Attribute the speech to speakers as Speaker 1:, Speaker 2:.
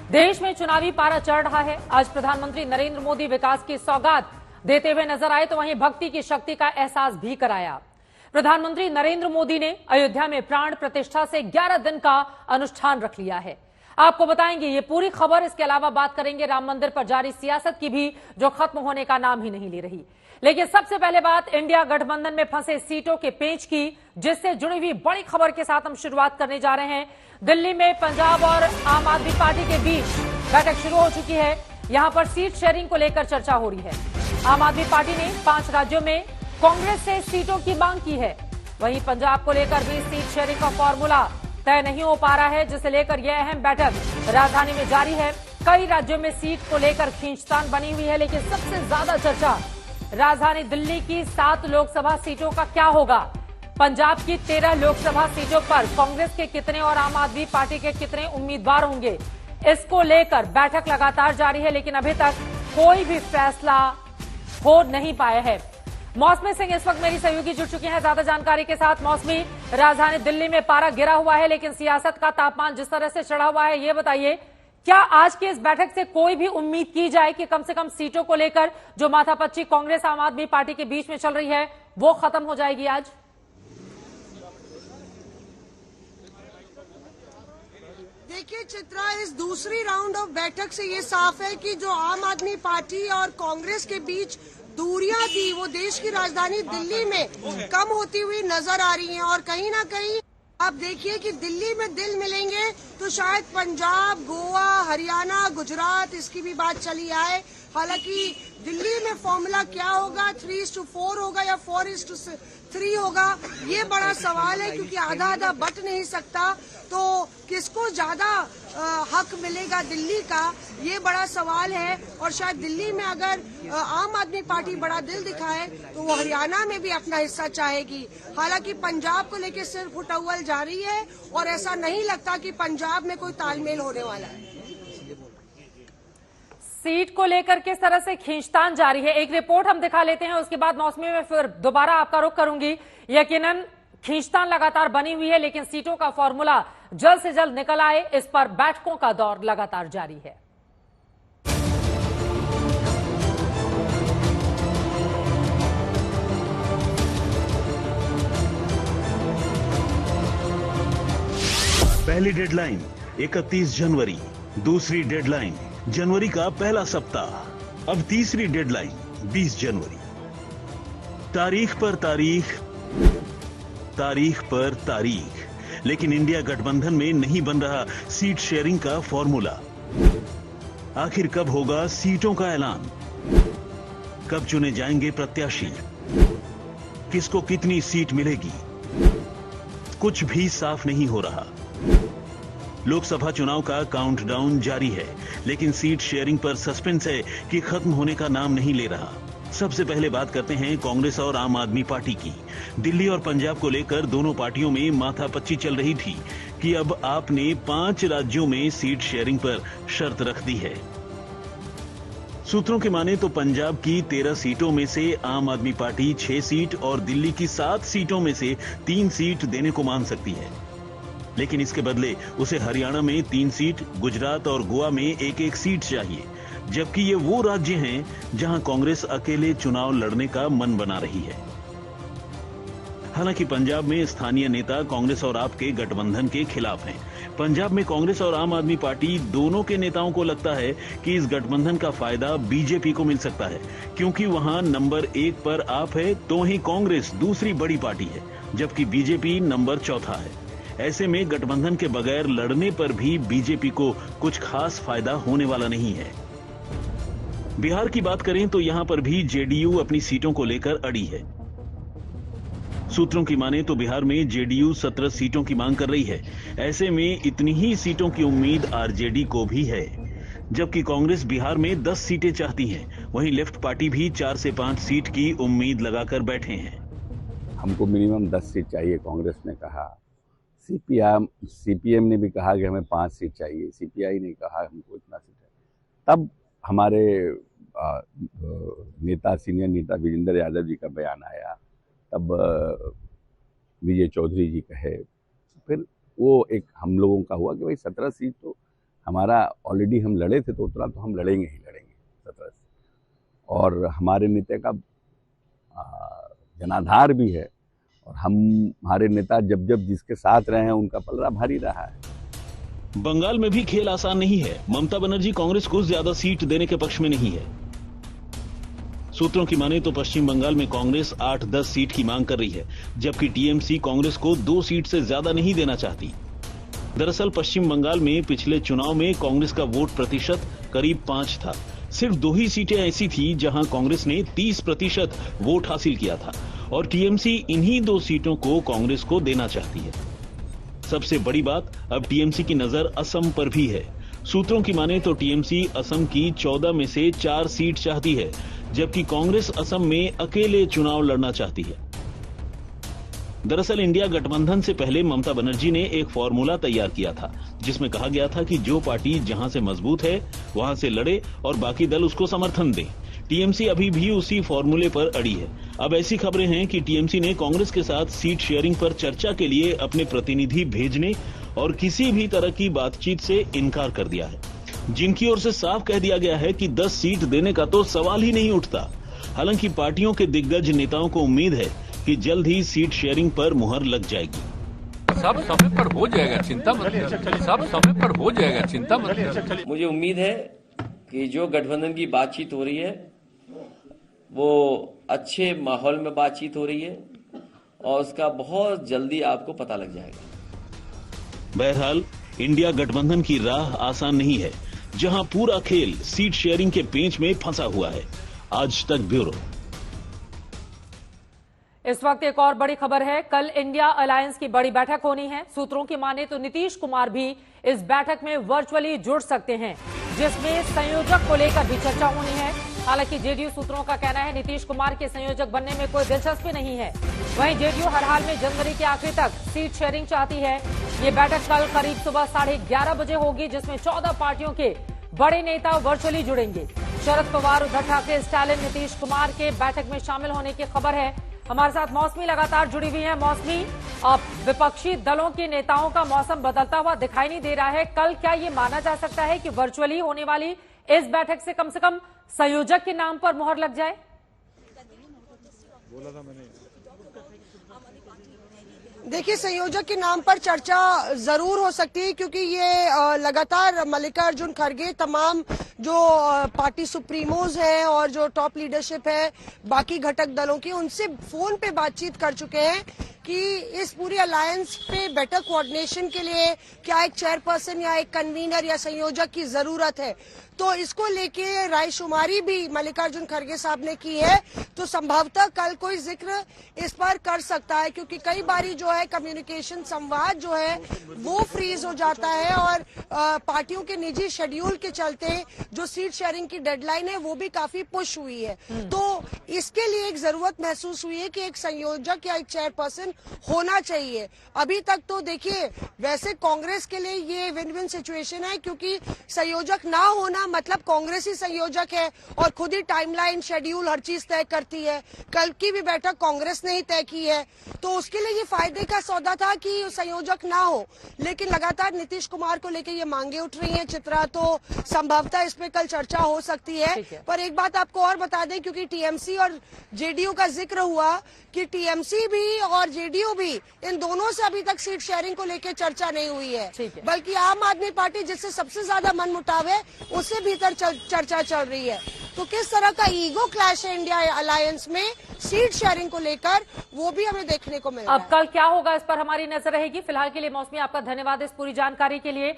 Speaker 1: देश में चुनावी पारा चढ़ रहा है। आज प्रधानमंत्री नरेंद्र मोदी विकास की सौगात देते हुए नजर आए तो वहीं भक्ति की शक्ति का एहसास भी कराया। प्रधानमंत्री नरेंद्र मोदी ने अयोध्या में प्राण प्रतिष्ठा से 11 दिन का अनुष्ठान रख लिया है। आपको बताएंगे ये पूरी खबर। इसके अलावा बात करेंगे राम मंदिर पर जारी सियासत की भी, जो खत्म होने का नाम ही नहीं ले रही। लेकिन सबसे पहले बात इंडिया गठबंधन में फंसे सीटों के पेंच की, जिससे जुड़ी हुई बड़ी खबर के साथ हम शुरुआत करने जा रहे हैं। दिल्ली में पंजाब और आम आदमी पार्टी के बीच बैठक शुरू हो चुकी है। यहां पर सीट शेयरिंग को लेकर चर्चा हो रही है। आम आदमी पार्टी ने 5 राज्यों में कांग्रेस से सीटों की मांग की है। वहीं पंजाब को लेकर भी सीट शेयरिंग का फॉर्मूला तय नहीं हो पा रहा है, जिसे लेकर यह अहम बैठक राजधानी में जारी है। कई राज्यों में सीट को लेकर खींचतान बनी हुई है, लेकिन सबसे ज्यादा चर्चा राजधानी दिल्ली की 7 लोकसभा सीटों का क्या होगा। पंजाब की 13 लोकसभा सीटों पर कांग्रेस के कितने और आम आदमी पार्टी के कितने उम्मीदवार होंगे, इसको लेकर बैठक लगातार जारी है, लेकिन अभी तक कोई भी फैसला हो नहीं पाया है। मौसमी सिंह इस वक्त मेरी सहयोगी जुड़ चुकी हैं ज्यादा जानकारी के साथ। मौसमी, राजधानी दिल्ली में पारा गिरा हुआ है, लेकिन सियासत का तापमान जिस तरह से चढ़ा हुआ है, ये बताइए क्या आज की इस बैठक से कोई भी उम्मीद की जाए कि कम से कम सीटों को लेकर जो माथापच्ची कांग्रेस आम आदमी पार्टी के बीच में चल रही है वो खत्म हो जाएगी आज?
Speaker 2: देखिए चित्रा, इस दूसरी राउंड ऑफ बैठक से ये साफ है कि जो आम आदमी पार्टी और कांग्रेस के बीच दूरियां थी वो देश की राजधानी दिल्ली में कम होती हुई नजर आ रही हैं। और कहीं ना कहीं आप देखिए कि दिल्ली में दिल मिलेंगे तो शायद पंजाब, गोवा, हरियाणा, गुजरात इसकी भी बात चली आए। हालांकि दिल्ली में फॉर्मूला क्या होगा, 3:4 होगा या 4:3 होगा, ये बड़ा सवाल है, क्योंकि आधा आधा बट नहीं सकता। तो किसको ज्यादा हक मिलेगा दिल्ली का, ये बड़ा सवाल है। और शायद दिल्ली में अगर आम आदमी पार्टी बड़ा दिल दिखाए तो वो हरियाणा में भी अपना हिस्सा चाहेगी। हालांकि पंजाब को लेकर सिर्फ उटव्वल जारी है और ऐसा नहीं लगता कि पंजाब में कोई तालमेल होने वाला है।
Speaker 1: सीट को लेकर किस तरह से खींचतान जारी है, एक रिपोर्ट हम दिखा लेते हैं, उसके बाद मौसमी में फिर दोबारा आपका रुख करूंगी। यकीनन खींचतान लगातार बनी हुई है, लेकिन सीटों का फॉर्मूला जल्द से जल्द निकल आए, इस पर बैठकों का दौर लगातार जारी है।
Speaker 3: पहली डेडलाइन 31 जनवरी, दूसरी डेडलाइन जनवरी का पहला सप्ताह, अब तीसरी डेडलाइन 20 जनवरी। तारीख पर तारीख, तारीख पर तारीख, लेकिन इंडिया गठबंधन में नहीं बन रहा सीट शेयरिंग का फॉर्मूला। आखिर कब होगा सीटों का ऐलान? कब चुने जाएंगे प्रत्याशी? किसको कितनी सीट मिलेगी? कुछ भी साफ नहीं हो रहा। लोकसभा चुनाव का काउंटडाउन जारी है, लेकिन सीट शेयरिंग पर सस्पेंस है कि खत्म होने का नाम नहीं ले रहा। सबसे पहले बात करते हैं कांग्रेस और आम आदमी पार्टी की। दिल्ली और पंजाब को लेकर दोनों पार्टियों में माथापच्ची चल रही थी कि अब आपने 5 राज्यों में सीट शेयरिंग पर शर्त रख दी है। सूत्रों की माने तो पंजाब की 13 सीटों में से आम आदमी पार्टी 6 सीट और दिल्ली की 7 सीटों में से 3 सीट देने को मान सकती है, लेकिन इसके बदले उसे हरियाणा में 3 सीट, गुजरात और गोवा में 1-1 सीट चाहिए, जबकि ये वो राज्य हैं जहां कांग्रेस अकेले चुनाव लड़ने का मन बना रही है। हालांकि पंजाब में स्थानीय नेता कांग्रेस और आप के गठबंधन के खिलाफ हैं। पंजाब में कांग्रेस और आम आदमी पार्टी दोनों के नेताओं को लगता है कि इस गठबंधन का फायदा बीजेपी को मिल सकता है, क्योंकि वहां नंबर 1 पर आप है तो वहीं कांग्रेस दूसरी बड़ी पार्टी है, जबकि बीजेपी नंबर 4 है। ऐसे में गठबंधन के बगैर लड़ने पर भी बीजेपी को कुछ खास फायदा होने वाला नहीं है। बिहार की बात करें तो यहां पर भी जेडीयू अपनी सीटों को लेकर अड़ी है। सूत्रों की माने तो बिहार में जेडीयू 17 सीटों की मांग कर रही है। ऐसे में इतनी ही सीटों की उम्मीद आरजेडी को भी है, जबकि कांग्रेस बिहार में 10 सीटें चाहती है। वहीं लेफ्ट पार्टी भी 4 से 5 सीट की उम्मीद लगाकर बैठे हैं।
Speaker 4: हमको मिनिमम 10 सीट चाहिए, कांग्रेस ने कहा। सीपीएम ने भी कहा कि हमें 5 सीट चाहिए। सीपीआई ने कहा हमको इतना सीट है। तब हमारे सीनियर नेता विजेंद्र यादव जी का बयान आया, तब विजय चौधरी जी कहे, फिर वो एक हम लोगों का हुआ कि भाई 17 सीट तो हमारा ऑलरेडी हम लड़े थे, तो उतना तो हम लड़ेंगे ही लड़ेंगे 17 से। और हमारे नेता का जनाधार भी है, और हमारे नेता जब जब जिसके साथ रहे हैं उनका पलड़ा भारी रहा है।
Speaker 3: बंगाल में भी खेल आसान नहीं है। ममता बनर्जी कांग्रेस को ज्यादा सीट देने के पक्ष में नहीं है। सूत्रों की माने तो पश्चिम बंगाल में कांग्रेस 8-10 सीट की मांग कर रही है, जबकि टीएमसी कांग्रेस को 2 सीट से ज्यादा नहीं देना चाहती। दरअसल पश्चिम बंगाल में पिछले चुनाव में कांग्रेस का वोट प्रतिशत करीब 5 था। सिर्फ 2 ही सीटें ऐसी थी जहां कांग्रेस ने 30% वोट हासिल किया था, और टीएमसी इन्हीं 2 सीटों को कांग्रेस को देना चाहती है। सबसे बड़ी बात, अब टीएमसी की नजर असम पर भी है। सूत्रों की माने तो टीएमसी असम की 14 में से 4 सीट चाहती है, जबकि कांग्रेस असम में अकेले चुनाव लड़ना चाहती है। दरअसल इंडिया गठबंधन से पहले ममता बनर्जी ने एक फॉर्मूला तैयार किया था, जिसमें कहा गया था कि जो पार्टी जहां से मजबूत है वहां से लड़े और बाकी दल उसको समर्थन दें। टीएमसी अभी भी उसी फॉर्मूले पर अड़ी है। अब ऐसी खबरें हैं कि टीएमसी ने कांग्रेस के साथ सीट शेयरिंग पर चर्चा के लिए अपने प्रतिनिधि भेजने और किसी भी तरह की बातचीत से इनकार कर दिया है, जिनकी ओर से साफ कह दिया गया है कि 10 सीट देने का तो सवाल ही नहीं उठता। हालांकि पार्टियों के दिग्गज नेताओं को उम्मीद है कि जल्द ही सीट शेयरिंग पर मुहर लग जाएगी।
Speaker 5: सब समय पर हो जाएगा, चिंता मत करिए। सब समय पर हो जाएगा, चिंता मत करिए।
Speaker 6: मुझे उम्मीद है कि जो गठबंधन की बातचीत हो रही है वो अच्छे माहौल में बातचीत हो रही है, और उसका बहुत जल्दी आपको पता लग जाएगा।
Speaker 3: बहरहाल इंडिया गठबंधन की राह आसान नहीं है, जहां पूरा खेल सीट शेयरिंग के पेंच में फंसा हुआ है। आज तक ब्यूरो।
Speaker 1: इस वक्त एक और बड़ी खबर है। कल इंडिया अलायंस की बड़ी बैठक होनी है। सूत्रों की माने तो नीतीश कुमार भी इस बैठक में वर्चुअली जुड़ सकते हैं, जिसमें संयोजक को लेकर भी चर्चा होनी है। हालांकि जेडीयू सूत्रों का कहना है नीतीश कुमार के संयोजक बनने में कोई दिलचस्पी नहीं है। वहीं जेडीयू हर हाल में जनवरी के आखिर तक सीट शेयरिंग चाहती है। ये बैठक कल करीब सुबह 11:30 बजे होगी, जिसमें 14 पार्टियों के बड़े नेता वर्चुअली जुड़ेंगे। शरद पवार, उद्धव ठाकरे, स्टालिन, नीतीश कुमार के बैठक में शामिल होने की खबर है। हमारे साथ मौसमी लगातार जुड़ी हुई है। मौसमी, विपक्षी दलों के नेताओं का मौसम बदलता हुआ दिखाई नहीं दे रहा है। कल क्या ये माना जा सकता है कि वर्चुअली होने वाली इस बैठक से कम संयोजक के नाम पर मुहर लग जाए?
Speaker 2: देखिए, संयोजक के नाम पर चर्चा जरूर हो सकती है, क्योंकि ये लगातार मल्लिकार्जुन खड़गे, तमाम जो पार्टी सुप्रीमोज हैं और जो टॉप लीडरशिप है बाकी घटक दलों की, उनसे फोन पे बातचीत कर चुके हैं कि इस पूरी अलायंस पे बेटर कोऑर्डिनेशन के लिए क्या एक चेयरपर्सन या एक कन्वीनर या संयोजक की जरूरत है। तो इसको लेके रायशुमारी भी मल्लिकार्जुन खड़गे साहब ने की है, तो संभवतः कल कोई जिक्र इस पर कर सकता है, क्योंकि कई बारी जो है कम्युनिकेशन संवाद जो है वो फ्रीज हो जाता है, और पार्टियों के निजी शेड्यूल के चलते जो सीट शेयरिंग की डेडलाइन है वो भी काफी पुश हुई है। तो इसके लिए एक जरूरत महसूस हुई है कि एक संयोजक या एक चेयरपर्सन होना चाहिए। अभी तक तो देखिए, वैसे कांग्रेस के लिए ये विन विन सिचुएशन है, क्योंकि संयोजक ना होना मतलब कांग्रेस ही संयोजक है और खुद ही टाइमलाइन, शेड्यूल, हर चीज तय करती है। कल की भी बैठक कांग्रेस ने ही तय की है, तो उसके लिए ये फायदे का सौदा था कि संयोजक ना हो। लेकिन लगातार नीतीश कुमार को लेकर ये मांगे उठ रही हैं चित्रा, तो संभवतः इस पे कल चर्चा हो सकती है। पर एक बात आपको और बता दें, क्योंकि टीएमसी और जेडीयू का जिक्र हुआ, कि टीएमसी भी और जेडीयू भी, इन दोनों से अभी तक सीट शेयरिंग को लेकर चर्चा नहीं हुई है, बल्कि आम आदमी पार्टी जिससे सबसे ज्यादा मनमुटाव है उससे भीतर चर्चा चल रही है। तो किस तरह का ईगो क्लैश है इंडिया अलायंस में सीट शेयरिंग को लेकर, वो भी हमें देखने को मिल रहा है।
Speaker 1: अब कल क्या होगा इस पर हमारी नजर रहेगी। फिलहाल के लिए मौसमी, आपका धन्यवाद इस पूरी जानकारी के लिए।